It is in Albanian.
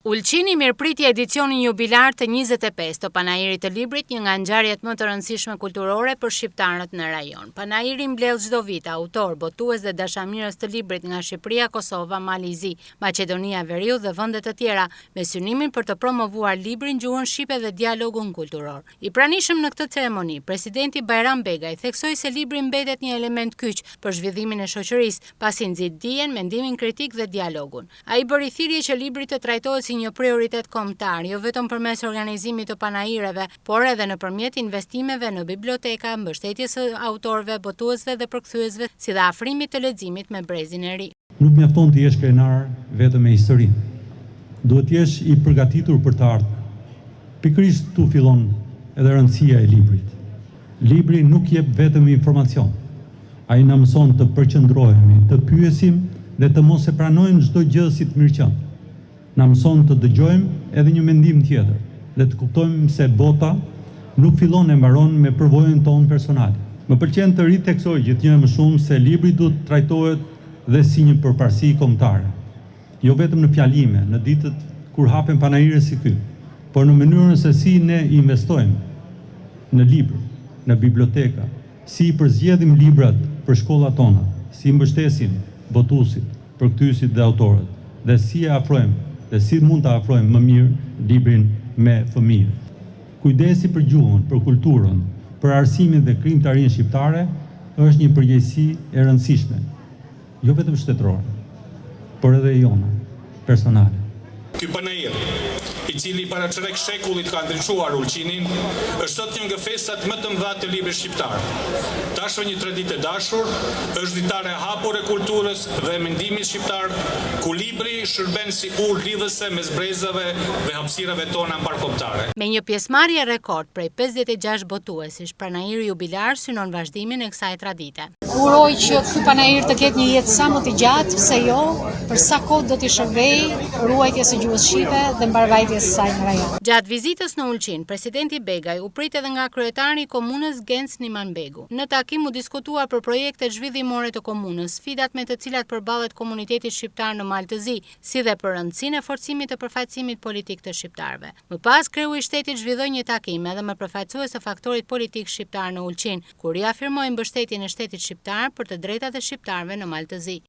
Ulqini mirëpriti edicionin jubilar të 25 të panairit të librit, një nga ngjarjet më të rëndësishme kulturore për shqiptarët në rajon. Panairi mbledh çdo vit autor, botues dhe dashamirës të librit nga Shqipëria, Kosova, Malizi, Maqedonia e Veriut dhe vende të tjera, me synimin për të promovuar librin, gjuhën shqipe dhe dialogun kulturor. I pranishëm në këtë ceremoni, presidenti Bajram Begaj theksoi se libri mbetet një element kyç për zhvillimin e shoqërisë, pasi nxit dijen, mendimin kritik dhe dialogun. Ai bëri thirrje që libri të trajtohet si një prioritet kombëtar, jo vetëm përmes organizimit të panaireve, por edhe nëpërmjet investimeve në biblioteka, mbështetjes së autorëve, botuesve dhe përkthyesve, si dhe afrimit të leximit me brezin e ri. Nuk mjafton të jesh krenar vetëm me historinë. Duhet të jesh i përgatitur për të ardhmen. Pikërisht tu fillon edhe rëndësia e librit. Libri nuk jep vetëm informacion. Ai na mëson të përqendrohemi, të pyesim dhe të mos e pranojmë çdo gjë si të mirëqenë. Na mëson të dëgjojmë edhe një mendim tjetër dhe të kuptojmë se bota nuk fillon e mbaron me përvojën tonë personale. Më pëlqen të riteksoj gjithnjë më shumë se libri duhet trajtohet dhe si një përparësi kombëtare. Jo vetëm në fjalime, në ditët kur hapen panaire si ky, por në mënyrën se si ne investojmë në libra, në biblioteka, si përzgjedhim librat për shkollat tona, si mbështesim botuesit, përkthyesit dhe autorët, dhe si e afrojmë dhe si mund të afrojmë më mirë librin me fëmijët. Kujdesi për gjuhën, për kulturën, për arsimin dhe krijimtarinë shqiptare është një përgjegjësi e rëndësishme, jo vetëm shtetërore, por edhe jona, personale. Ky panair, i cili para çerek shekullit ka ndriçuar Ulqinin, është sot një nga festat më të mëdha të librit shqiptar. Tashmë një traditë e dashur, është ditare e hapur e kulturës dhe e mendimit shqiptar, ku libri shërben si urë lidhëse mes brezave dhe hapësirave tona mbarkombëtare. Me një pjesëmarrje rekord prej 56 botuesish, panairi jubilar synon vazhdimin e kësaj tradite. Uroj që ky panair të ketë një jetë sa më të gjatë, pse jo, për sa kohë do t'i shërbej ruajtjes së gjuhës shqipe dhe mbarvajtjes së saj në rajon. Gjatë vizitës në Ulqin, presidenti Begaj u prit edhe nga kryetari i komunës Genc Nimanbegu. Në takim u diskutuar për projektet zhvillimore të komunës, sfidat me të cilat përballet komuniteti shqiptar në Maltëzi, si dhe për rëndësinë e forcimit të përfaqësimit politik të shqiptarëve. Më pas, kreu i shtetit zhvilloi një takim edhe me përfaqësues të faktorit politik shqiptar në Ulqin, ku riafirmoi mbështetjen e shtetit shqiptar për të drejtat e shqiptarëve në Maltëzi.